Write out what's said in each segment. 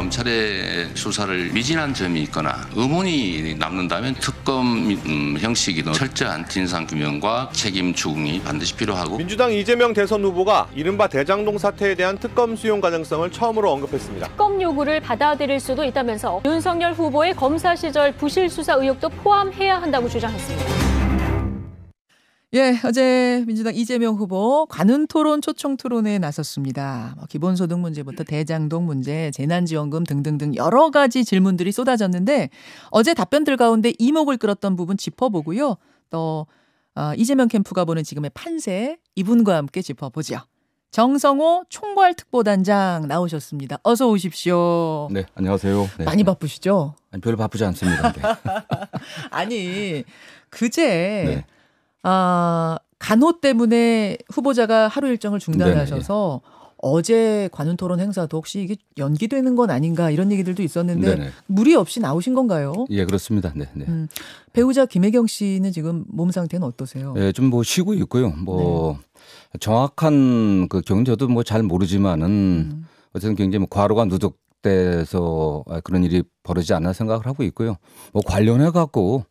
검찰의 수사를 미진한 점이 있거나 의문이 남는다면 특검 형식이 더 철저한 진상규명과 책임 추궁이 반드시 필요하고 민주당 이재명 대선 후보가 이른바 대장동 사태에 대한 특검 수용 가능성을 처음으로 언급했습니다. 특검 요구를 받아들일 수도 있다면서 윤석열 후보의 검사 시절 부실 수사 의혹도 포함해야 한다고 주장했습니다. 예, 어제 민주당 이재명 후보 관훈 토론 초청 토론회에 나섰습니다. 기본소득 문제부터 대장동 문제, 재난지원금 등등등 여러 가지 질문들이 쏟아졌는데 어제 답변들 가운데 이목을 끌었던 부분 짚어보고요. 또 이재명 캠프가 보는 지금의 판세 이분과 함께 짚어보죠. 정성호 총괄특보단장 나오셨습니다. 어서 오십시오. 네, 안녕하세요. 네. 많이 바쁘시죠? 아니, 별로 바쁘지 않습니다. 네. 아니, 그제 간호 때문에 후보자가 하루 일정을 중단하셔서 네네. 어제 관훈 토론 행사도 혹시 이게 연기되는 건 아닌가 이런 얘기들도 있었는데 네네. 무리 없이 나오신 건가요? 예, 그렇습니다. 네. 배우자 김혜경 씨는 지금 몸 상태는 어떠세요? 예, 좀 뭐 쉬고 있고요. 뭐 정확한 그 경위 저도 뭐 잘 모르지만은 어쨌든 굉장히 뭐 과로가 누적돼서 그런 일이 벌어지지 않나 생각을 하고 있고요. 뭐 관련해 갖고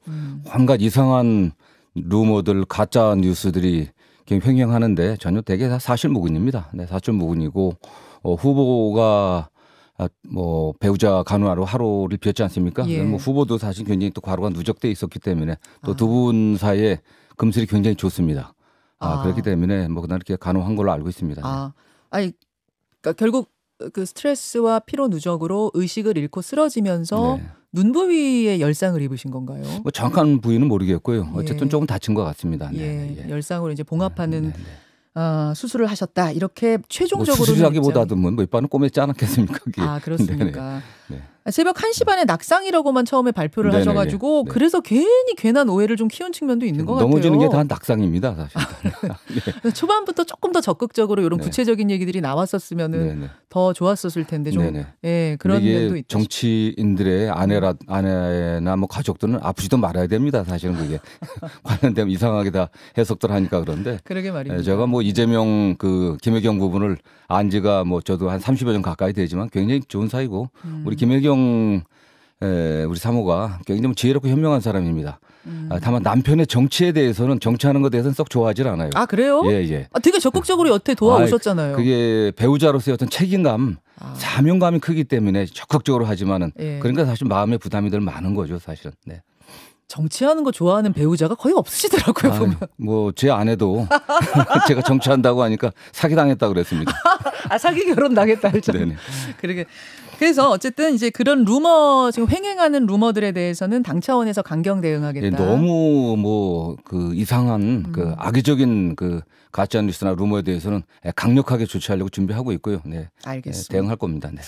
온갖 이상한 루머들 가짜 뉴스들이 횡행하는데 전혀 대개 다 사실무근입니다. 네, 사실무근이고 후보가 뭐 배우자 간호하러 하루를 비웠지 않습니까? 예. 뭐 후보도 사실 굉장히 또 과로가 누적돼 있었기 때문에 또 두 분 사이에 금슬이 굉장히 좋습니다. 그렇기 때문에 뭐 그날 이렇게 간호한 걸로 알고 있습니다. 아니 그러니까 결국 그 스트레스와 피로 누적으로 의식을 잃고 쓰러지면서 눈 부위에 열상을 입으신 건가요? 뭐 정확한 부위는 모르겠고요. 어쨌든 조금 다친 것 같습니다. 열상으로 이제 봉합하는 수술을 하셨다. 이렇게 최종적으로 뭐 수술하기보다도 뭐 이빨은 꼬맸지 않았겠습니까? 그게. 그렇습니까? 새벽 1시 반에 낙상이라고만 처음에 발표를 하셔가지고 그래서 괜한 오해를 좀 키운 측면도 있는 것 같아요. 넘어지는 게 다 낙상입니다, 사실. 초반부터 조금 더 적극적으로 이런 구체적인 얘기들이 나왔었으면 더 좋았었을 텐데 좀 그런 면도 있죠. 정치인들의 아내나 뭐 가족들은 아프지도 말아야 됩니다. 사실은 그게 관련되면 이상하게 다 해석들 하니까 그런데. 그러게 말입니다. 제가 뭐 이재명 그 김혜경 부분을 안 지가 뭐 저도 한 30여 년 가까이 되지만 굉장히 좋은 사이고 우리 김혜경 우리 사모가 굉장히 지혜롭고 현명한 사람입니다. 다만 남편의 정치에 대해서는 정치하는 것에 대해서는 썩 좋아하질 않아요. 아, 그래요? 예. 되게 적극적으로 여태 도와오셨잖아요. 그게 배우자로서의 어떤 책임감, 사명감이 크기 때문에 적극적으로 하지만은 그러니까 사실 마음의 부담이 덜 많은 거죠, 사실은. 네. 정치하는 거 좋아하는 배우자가 거의 없으시더라고요, 보면. 뭐 제 아내도 제가 정치한다고 하니까 사기당했다 그랬습니다. 사기 결혼 당했다 하잖아요. 그러게. 그래서 어쨌든 이제 그런 루머 지금 횡행하는 루머들에 대해서는 당 차원에서 강경 대응하겠다. 너무 뭐 그 이상한 그 악의적인 그 가짜 뉴스나 루머에 대해서는 강력하게 조치하려고 준비하고 있고요. 네. 알겠습니다. 대응할 겁니다. 네.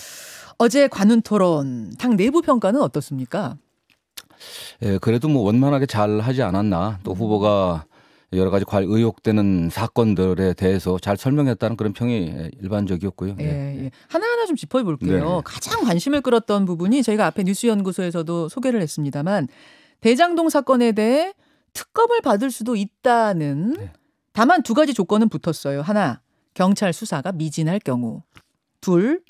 어제 관훈 토론 당 내부 평가는 어떻습니까? 그래도 뭐 원만하게 잘 하지 않았나. 또 후보가 여러 가지 의혹되는 사건들에 대해서 잘 설명했다는 그런 평이 일반적이었고요. 하나하나 좀 짚어볼게요. 가장 관심을 끌었던 부분이 저희가 앞에 뉴스연구소에서도 소개를 했습니다만 대장동 사건에 대해 특검을 받을 수도 있다는 다만 두 가지 조건은 붙었어요. 하나, 경찰 수사가 미진할 경우. 둘,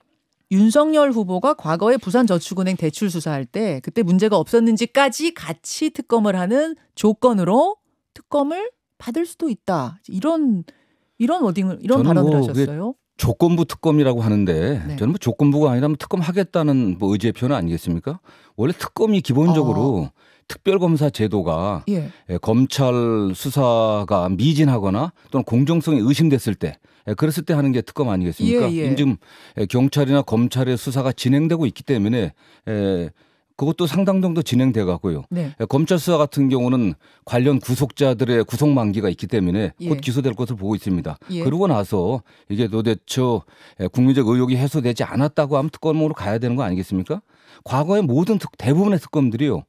윤석열 후보가 과거에 부산저축은행 대출 수사할 때 그때 문제가 없었는지까지 같이 특검을 하는 조건으로 특검을 받을 수도 있다. 이런 발언을 하셨어요. 조건부 특검이라고 하는데 저는 뭐 조건부가 아니라 특검 하겠다는 뭐 의지의 표현 아니겠습니까? 원래 특검이 기본적으로 특별검사 제도가 검찰 수사가 미진하거나 또는 공정성이 의심됐을 때 그랬을 때 하는 게 특검 아니겠습니까? 지금 경찰이나 검찰의 수사가 진행되고 있기 때문에 그것도 상당 정도 진행돼 갖고요. 검찰 수사 같은 경우는 관련 구속자들의 구속 만기가 있기 때문에 곧 기소될 것을 보고 있습니다. 그러고 나서 이게 도대체 국민적 의혹이 해소되지 않았다고 하면 특검으로 가야 되는 거 아니겠습니까? 과거의 모든 대부분의 특검들이요.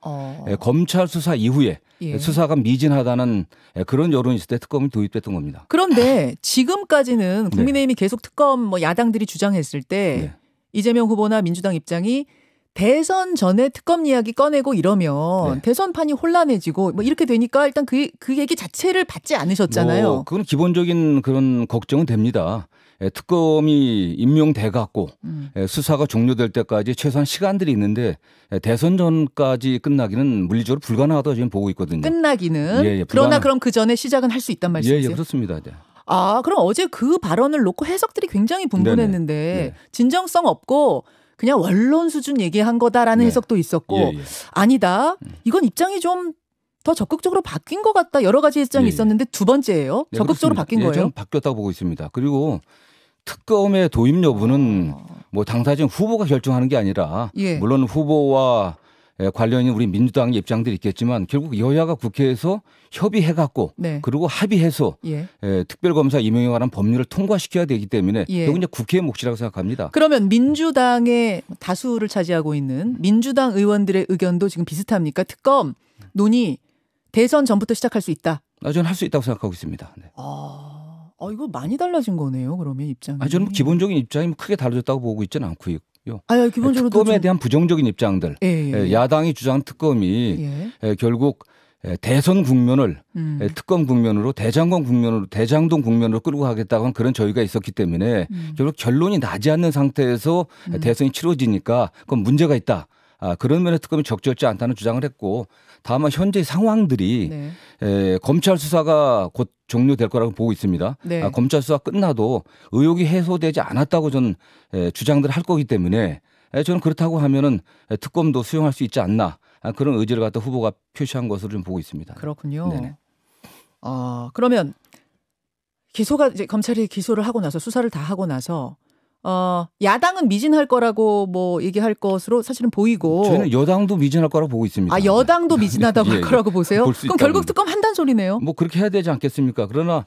검찰 수사 이후에 수사가 미진하다는 그런 여론이 있을 때 특검이 도입됐던 겁니다. 그런데 지금까지는 국민의힘이 계속 특검 뭐 야당들이 주장했을 때 이재명 후보나 민주당 입장이 대선 전에 특검 이야기 꺼내고 이러면 대선판이 혼란해지고 뭐 이렇게 되니까 일단 그 얘기 자체를 받지 않으셨잖아요. 그건 기본적인 그런 걱정은 됩니다. 특검이 임명돼 갖고 수사가 종료될 때까지 최소한 시간들이 있는데 대선 전까지 끝나기는 물리적으로 불가능하다고 지금 보고 있거든요. 끝나기는. 예, 그러나 그럼 그 전에 시작은 할 수 있단 말씀이세요? 예, 그렇습니다. 네. 아, 그럼 어제 그 발언을 놓고 해석들이 굉장히 분분했는데 네. 진정성 없고 그냥 원론 수준 얘기한 거다라는 해석도 있었고 아니다. 이건 입장이 좀 더 적극적으로 바뀐 것 같다. 여러 가지 입장이 있었는데 두 번째예요. 적극적으로 바뀐 거예요. 저는 바뀌었다고 보고 있습니다. 그리고 특검의 도입 여부는 뭐 당사자 후보가 결정하는 게 아니라 물론 후보와 관련인 우리 민주당의 입장들이 있겠지만 결국 여야가 국회에서 협의해갖고 그리고 합의해서 특별검사 임명에 관한 법률을 통과시켜야 되기 때문에 결국 이제 국회의 몫이라고 생각합니다. 그러면 민주당의 다수를 차지하고 있는 민주당 의원들의 의견도 지금 비슷합니까? 특검 논의 대선 전부터 시작할 수 있다. 저는 할 수 있다고 생각하고 있습니다. 네. 이거 많이 달라진 거네요. 그러면 입장이. 저는 기본적인 입장이 크게 달라졌다고 보고 있지는 않고요. 기본적으로 특검에 대한 부정적인 입장들, 야당이 주장한 특검이 결국 대선 국면을 특검 국면으로 대장동 국면으로 끌고 가겠다고 하는 그런 저희가 있었기 때문에 결국 결론이 나지 않는 상태에서 대선이 치러지니까 그건 문제가 있다. 그런 면에 특검이 적절치 않다는 주장을 했고 다만 현재 상황들이 검찰 수사가 곧 종료될 거라고 보고 있습니다. 검찰 수사 끝나도 의혹이 해소되지 않았다고 저는 주장들을 할 거기 때문에 저는 그렇다고 하면은 특검도 수용할 수 있지 않나 그런 의지를 갖다 후보가 표시한 것으로 좀 보고 있습니다. 그렇군요. 네네. 그러면 이제 검찰이 기소를 하고 나서 수사를 다 하고 나서 야당은 미진할 거라고 뭐 얘기할 것으로 사실은 보이고 저희는 여당도 미진할 거라고 보고 있습니다. 여당도 미진하다고 할 거라고 보세요? 그럼 결국 특검 한다는 소리네요. 뭐 그렇게 해야 되지 않겠습니까? 그러나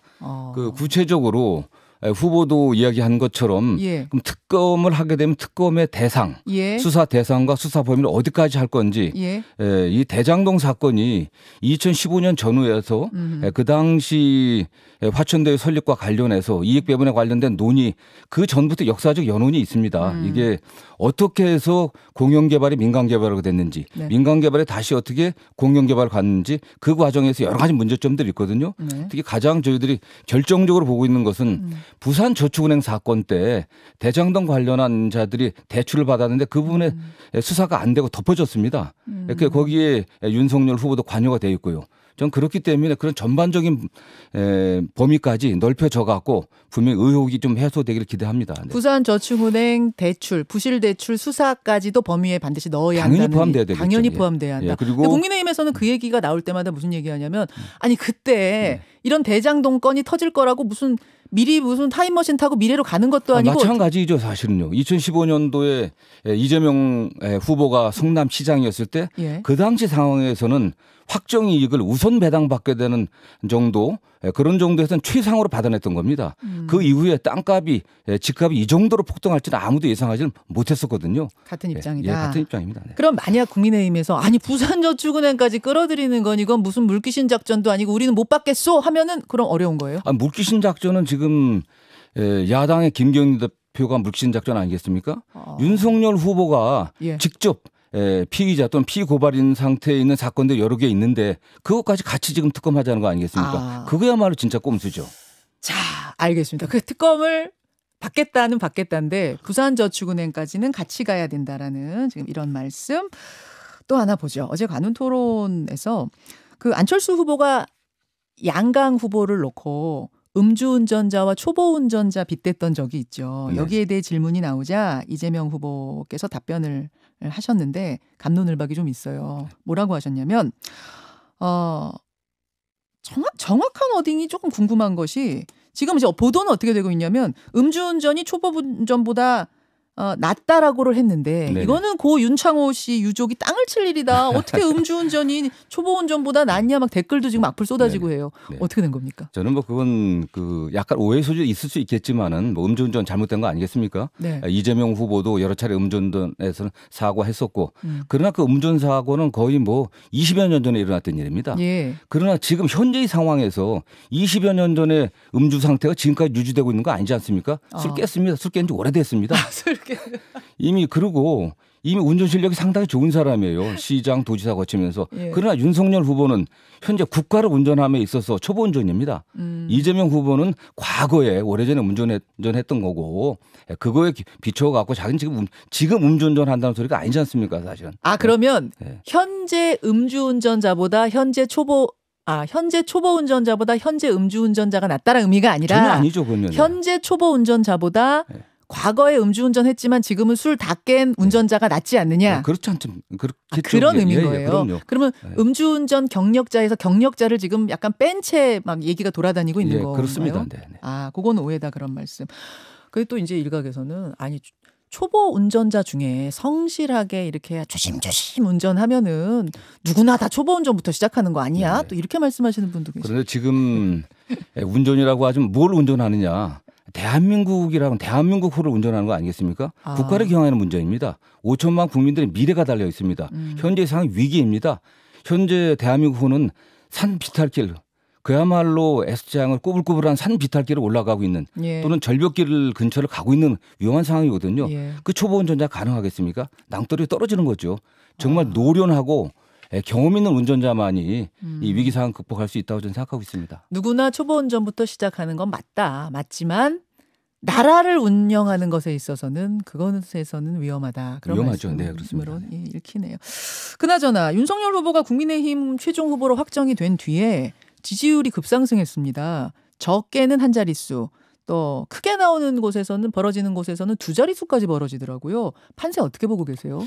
그 구체적으로 후보도 이야기한 것처럼 그럼 특검을 하게 되면 특검의 대상, 수사 대상과 수사 범위를 어디까지 할 건지 이 대장동 사건이 2015년 전후에서 그 당시 화천대유 설립과 관련해서 이익 배분에 관련된 논의 그 전부터 역사적 연원이 있습니다. 이게 어떻게 해서 공영개발이 민간개발로 됐는지 민간개발에 다시 어떻게 공영개발을 갔는지 그 과정에서 여러 가지 문제점들이 있거든요. 특히 가장 저희들이 결정적으로 보고 있는 것은 부산저축은행 사건 때 대장동 관련한 자들이 대출을 받았는데 그 부분에 수사가 안 되고 덮어졌습니다. 거기에 윤석열 후보도 관여가 되어 있고요. 전 그렇기 때문에 그런 전반적인 범위까지 넓혀져 갖고 분명히 의혹이 좀 해소되기를 기대합니다. 부산저축은행 대출, 부실대출 수사까지도 범위에 반드시 넣어야 한다는. 당연히 포함돼야 되겠죠. 당연히 포함돼야 한다. 그리고 국민의힘에서는 그 얘기가 나올 때마다 무슨 얘기하냐면 아니 그때 이런 대장동 건이 터질 거라고 미리 무슨 타임머신 타고 미래로 가는 것도 아니고. 마찬가지죠 사실은요. 2015년도에 이재명 후보가 성남시장이었을 때 그 당시 상황에서는 확정이익을 우선 배당받게 되는 정도 그런 정도에서는 최상으로 받아냈던 겁니다. 그 이후에 땅값이 집값이 이 정도로 폭등할지는 아무도 예상하지는 못했었거든요. 같은 입장이다. 같은 입장입니다. 그럼 만약 국민의힘에서 아니 부산저축은행까지 끌어들이는 건 이건 무슨 물귀신 작전도 아니고 우리는 못 받겠소 하면은 그럼 어려운 거예요? 물귀신 작전은 지금 야당의 김경민 대표가 물귀신 작전 아니겠습니까? 윤석열 후보가 직접 피의자 또는 피고발인 상태에 있는 사건들 여러 개 있는데 그것까지 같이 지금 특검하자는 거 아니겠습니까? 그거야말로 진짜 꼼수죠. 자, 알겠습니다. 그 특검을 받겠다는데 부산저축은행까지는 같이 가야 된다라는 지금 이런 말씀. 또 하나 보죠. 어제 관훈 토론에서 그 안철수 후보가 양강 후보를 놓고 음주운전자와 초보운전자 빗댔던 적이 있죠. 여기에 대해 질문이 나오자 이재명 후보께서 답변을 하셨는데 갑론을박이 좀 있어요. 뭐라고 하셨냐면 정확한 워딩이 조금 궁금한 것이 지금 이제 보도는 어떻게 되고 있냐면 음주운전이 초보운전보다 낫다라고를 했는데 이거는 고 윤창호 씨 유족이 땅을 칠 일이다. 어떻게 음주운전이 초보운전보다 낫냐 막 댓글도 지금 악플 쏟아지고 해요. 어떻게 된 겁니까? 저는 뭐 그건 약간 오해 소지 있을 수 있겠지만은 뭐 음주운전 잘못된 거 아니겠습니까? 이재명 후보도 여러 차례 음주운전에서는 사고했었고 그러나 그 음주운전 사고는 거의 뭐 20여 년 전에 일어났던 일입니다. 그러나 지금 현재의 상황에서 20여 년 전에 음주 상태가 지금까지 유지되고 있는 거 아니지 않습니까? 술 깼습니다. 술 깬 지 오래됐습니다. 이미 그러고 이미 운전 실력이 상당히 좋은 사람이에요. 시장, 도지사 거치면서. 예. 그러나 윤석열 후보는 현재 국가를 운전함에 있어서 초보 운전입니다. 이재명 후보는 과거에 오래전에 운전했던 거고 그거에 비춰갖고 자기는 지금 음주운전한다는 소리가 아니지 않습니까, 사실은. 아 그러면 네. 현재 음주운전자보다 현재 초보 운전자보다 현재 음주운전자가 낫다는 의미가 아니라 전혀 아니죠, 그러면. 현재 초보 운전자보다 네. 과거에 음주운전했지만 지금은 술 다 깬 운전자가 낫지 않느냐. 그렇지 않죠. 그런 의미인 거예요. 그럼요. 그러면 네. 음주운전 경력자에서 경력자를 지금 약간 뺀 채 막 얘기가 돌아다니고 있는 건가요? 그렇습니다. 네. 아, 그건 오해다 그런 말씀. 그리고 또 이제 일각에서는 아니 초보 운전자 중에 성실하게 이렇게 조심조심 운전하면은 누구나 다 초보 운전부터 시작하는 거 아니야? 네. 또 이렇게 말씀하시는 분도 계시죠. 그런데 지금 운전이라고 하지만 뭘 운전하느냐? 대한민국호를 운전하는 거 아니겠습니까? 아. 국가를 경영하는 문제입니다. 5천만 국민들의 미래가 달려 있습니다. 현재 상황 위기입니다. 현재 대한민국호는 산 비탈길, 그야말로 S장을 꼬불꼬불한 산 비탈길을 올라가고 있는 예. 또는 절벽길 근처를 가고 있는 위험한 상황이거든요. 예. 그 초보 운전자 가능하겠습니까? 낭떠러지 떨어지는 거죠. 정말 노련하고 경험 있는 운전자만이 이 위기 상황 극복할 수 있다고 저는 생각하고 있습니다. 누구나 초보 운전부터 시작하는 건 맞지만 나라를 운영하는 것에 있어서는 그것에서는 위험하다. 그런 위험하죠. 말씀으로 네, 그렇습니다. 읽히네요. 그나저나 윤석열 후보가 국민의힘 최종 후보로 확정이 된 뒤에 지지율이 급상승했습니다. 적게는 한 자릿수, 또 크게 나오는 곳에서는 벌어지는 곳에서는 두 자릿수까지 벌어지더라고요. 판세 어떻게 보고 계세요?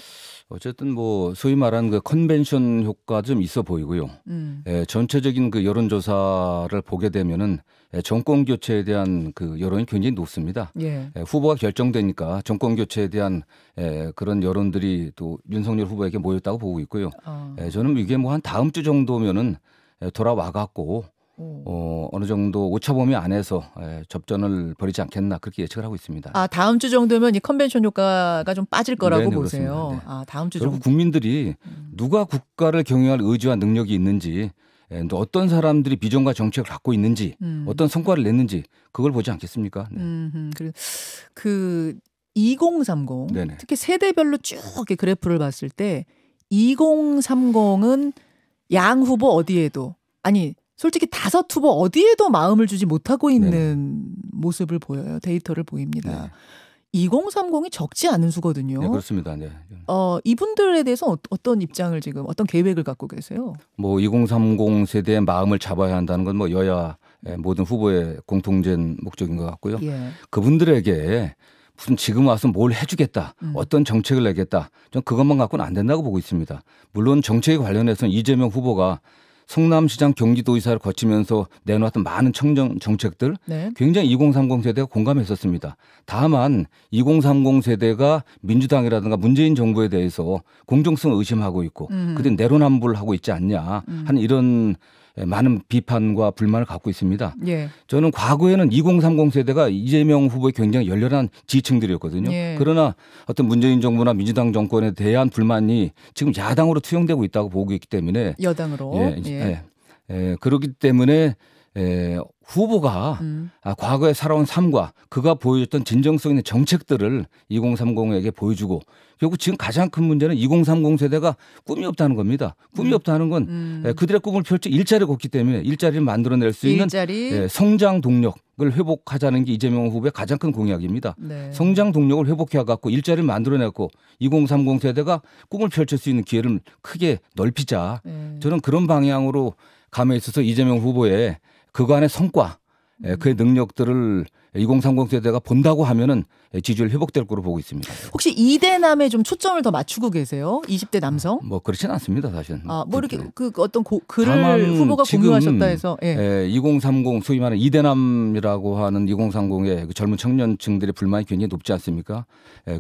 어쨌든 뭐 소위 말하는 그 컨벤션 효과 좀 있어 보이고요. 전체적인 그 여론조사를 보게 되면은 정권 교체에 대한 그 여론이 굉장히 높습니다. 예. 후보가 결정되니까 정권 교체에 대한 그런 여론들이 또 윤석열 후보에게 모였다고 보고 있고요. 저는 이게 뭐 한 다음 주 정도면은 돌아와 갖고 어느 정도 오차범위 안에서 접전을 벌이지 않겠나 그렇게 예측을 하고 있습니다. 아, 다음 주 정도면 이 컨벤션 효과가 좀 빠질 거라고 네네, 보세요. 그렇습니다. 네. 아, 다음 주 결국 정도. 국민들이 누가 국가를 경영할 의지와 능력이 있는지 또 어떤 사람들이 비전과 정책을 갖고 있는지 어떤 성과를 냈는지 그걸 보지 않겠습니까? 네. 그 2030 네네. 특히 세대별로 쭉 이렇게 그래프를 봤을 때 2030은 양 후보 어디에도 아니 솔직히 다섯 후보 어디에도 마음을 주지 못하고 있는 모습을 보여요. 데이터를 보입니다. 네. 2030이 적지 않은 수거든요. 네, 그렇습니다. 네. 이분들에 대해서 어떤 입장을 지금 어떤 계획을 갖고 계세요? 뭐 2030 세대의 마음을 잡아야 한다는 건 뭐 여야 모든 후보의 공통된 목적인 것 같고요. 예. 그분들에게 무슨 지금 와서 뭘 해주겠다, 어떤 정책을 내겠다, 전 그것만 갖고는 안 된다고 보고 있습니다. 물론 정책에 관련해서는 이재명 후보가 성남시장 경기도의사를 거치면서 내놓았던 많은 정책들 네. 굉장히 2030 세대가 공감했었습니다. 다만 2030 세대가 민주당이라든가 문재인 정부에 대해서 공정성을 의심하고 있고 그들 내로남불하고 있지 않냐 하는 이런 많은 비판과 불만을 갖고 있습니다. 예. 저는 과거에는 2030 세대가 이재명 후보의 굉장히 열렬한 지지층들이었거든요. 예. 그러나 어떤 문재인 정부나 민주당 정권에 대한 불만이 지금 야당으로 투영되고 있다고 보고 있기 때문에 여당으로. 그렇기 때문에 후보가 과거에 살아온 삶과 그가 보여줬던 진정성 있는 정책들을 2030에게 보여주고 결국 지금 가장 큰 문제는 2030 세대가 꿈이 없다는 겁니다. 꿈이 없다는 건 그들의 꿈을 펼쳐 일자리를 걷기 때문에 일자리를 만들어낼 수 있는 성장 동력을 회복하자는 게 이재명 후보의 가장 큰 공약입니다. 네. 성장 동력을 회복해갖고 일자리를 만들어내고 2030 세대가 꿈을 펼칠 수 있는 기회를 크게 넓히자. 저는 그런 방향으로 감에 있어서 이재명 후보의 그간의 성과, 그의 능력들을 2030 세대가 본다고 하면은 지지율 회복될 거로 보고 있습니다. 혹시 2대남에 좀 초점을 더 맞추고 계세요? 20대 남성? 뭐 그렇진 않습니다, 사실은. 뭐 이렇게 그 어떤 글을 후보가 공유하셨다 해서 2030 소위 말하는 2대남이라고 하는 2030의 그 젊은 청년층들의 불만이 굉장히 높지 않습니까?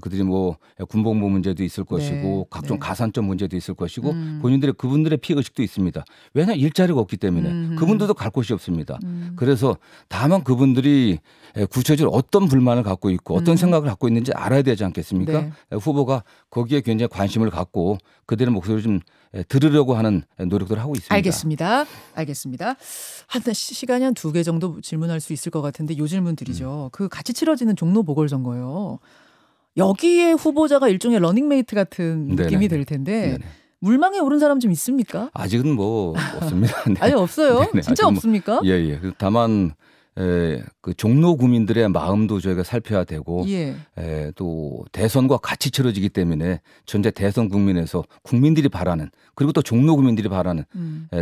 그들이 뭐 군복무 문제도 있을 것이고 각종 가산점 문제도 있을 것이고 본인들의 그분들의 피해 의식도 있습니다. 왜냐 일자리가 없기 때문에 그분들도 갈 곳이 없습니다. 그래서 다만 그분들이 구체적으로 어떤 불만을 갖고 있고 어떤 생각을 갖고 있는지 알아야 되지 않겠습니까? 네. 후보가 거기에 굉장히 관심을 갖고 그들의 목소리를 좀 들으려고 하는 노력들을 하고 있습니다. 알겠습니다. 시간이 한 2개 정도 질문할 수 있을 것 같은데 요 질문들이죠. 그 같이 치러지는 종로 보궐선거요. 여기에 후보자가 일종의 러닝메이트 같은 느낌이 들 텐데 네네. 물망에 오른 사람 좀 있습니까? 아직은 뭐 없습니다. 네. 아니 없어요? 네네. 진짜 없습니까? 예. 다만 그 종로 구민들의 마음도 저희가 살펴야 되고 예. 또 대선과 같이 치러지기 때문에 전체 대선 국민에서 국민들이 바라는 그리고 또 종로 구민들이 바라는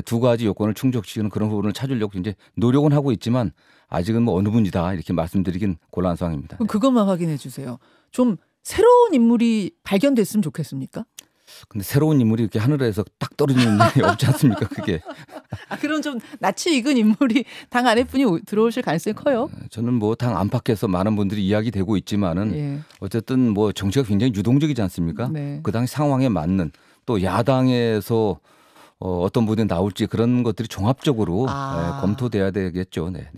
두 가지 요건을 충족시키는 그런 부분을 찾으려고 이제 노력은 하고 있지만 아직은 뭐 어느 분이다 이렇게 말씀드리긴 곤란한 상황입니다. 그럼 그것만 확인해 주세요. 좀 새로운 인물이 발견됐으면 좋겠습니까? 근데 새로운 인물이 이렇게 하늘에서 딱 떨어지는 일이 없지 않습니까? 그게. 그럼 좀 낯이 익은 인물이 당 안에뿐이 들어오실 가능성이 커요? 저는 뭐 당 안팎에서 많은 분들이 이야기되고 있지만은 예. 어쨌든 뭐 정치가 굉장히 유동적이지 않습니까? 네. 그 당 상황에 맞는 또 야당에서 어떤 분이 나올지 그런 것들이 종합적으로 검토돼야 되겠죠. 네.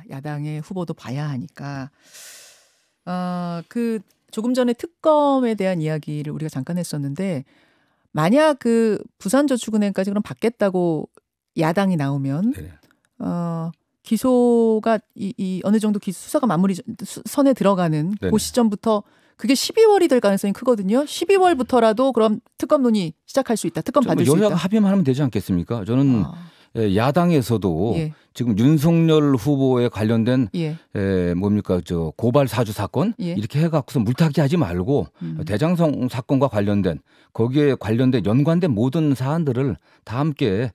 야당의 후보도 봐야 하니까. 그 조금 전에 특검에 대한 이야기를 우리가 잠깐 했었는데 만약 그 부산저축은행까지 그럼 받겠다고 야당이 나오면 기소가 이 어느 정도 수사가 마무리 선에 들어가는 네네. 그 시점부터 그게 12월이 될 가능성이 크거든요. 12월부터라도 그럼 특검 논의 시작할 수 있다. 특검 받을 수 있다. 여야가 합의만 하면 되지 않겠습니까? 저는 야당에서도 지금 윤석열 후보에 관련된 뭡니까 저 고발 사주 사건 이렇게 해갖고서 물타기하지 말고 대장동 사건과 관련된 거기에 관련된 연관된 모든 사안들을 다 함께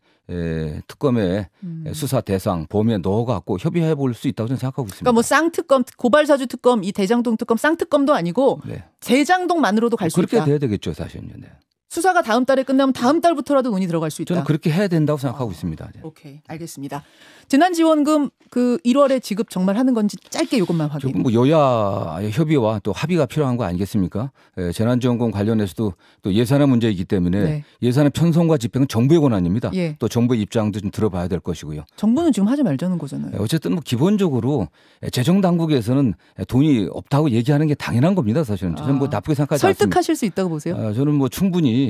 특검의 수사 대상 범위에 넣어갖고 협의해 볼 수 있다고 저는 생각하고 있습니다. 그러니까 뭐 쌍특검, 고발사주 특검, 이 대장동 특검, 쌍특검도 아니고 대장동만으로도 갈 수 있다. 그렇게 돼야 되겠죠, 사실은. 네. 수사가 다음 달에 끝나면 다음 달부터라도 논의 들어갈 수 있다. 저는 그렇게 해야 된다고 생각하고 있습니다. 네. 오케이, 알겠습니다. 재난지원금 그 1월에 지급 정말 하는 건지 짧게 이것만 확인. 조금 뭐 여야의 협의와 또 합의가 필요한 거 아니겠습니까? 재난지원금 관련해서도 또 예산의 문제이기 때문에 예산의 편성과 집행은 정부의 권한입니다. 또 정부의 입장도 좀 들어봐야 될 것이고요. 정부는 지금 하지 말자는 거잖아요. 어쨌든 뭐 기본적으로 재정 당국에서는 돈이 없다고 얘기하는 게 당연한 겁니다. 사실은 저는 뭐 나쁘게 생각하지 않습니다. 설득하실 수 있다고 보세요? 저는 뭐 충분히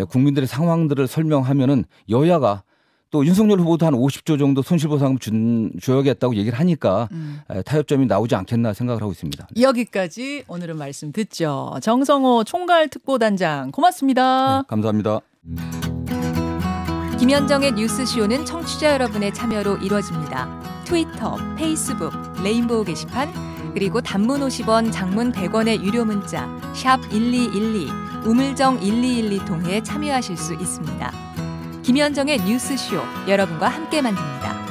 국민들의 상황들을 설명하면은 여야가 또 윤석열 후보도 한 50조 정도 손실보상금 줘야겠다고 얘기를 하니까 타협점이 나오지 않겠나 생각을 하고 있습니다. 여기까지 오늘은 말씀 듣죠. 정성호 총괄특보단장 고맙습니다. 네, 감사합니다. 김현정의 뉴스쇼는 청취자 여러분의 참여로 이루어집니다. 트위터, 페이스북, 레인보우 게시판 그리고 단문 50원, 장문 100원의 유료 문자 샵 1212, 우물정 1212 통해 참여하실 수 있습니다. 김현정의 뉴스쇼 여러분과 함께 만듭니다.